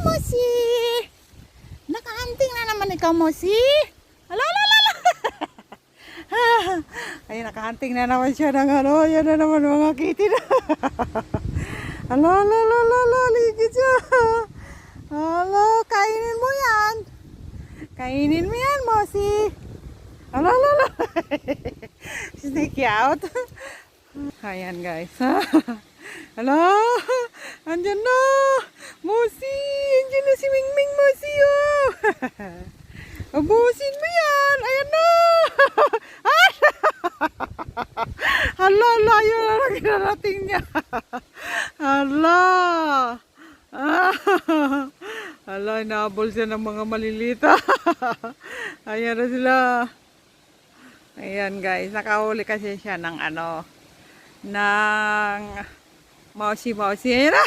Mosi! Nakaanting na naman ikaw, Mosi. Ala, ala, ala, ala. Ay, nakaanting na naman siya ng ano. Yan na naman mga kitty na. Ala, ala, ala, ala, ala. Ligid siya. Ala, kainin mo yan. Kainin mo yan, Mosi. Ala, ala, ala. Sneaky out. Ayan, guys. Ala, andyan na. Mosi, andyan na si Mingming, Mosi, oh. Abusin mo yan. Ayan na. Hala, layo na lang kinarating niya. Hala. Hala, inaabol siya ng mga malilita. Ayan na sila. Ayan, guys, nakahuli kasi siya ng ano, ng Mosi. Ayan na.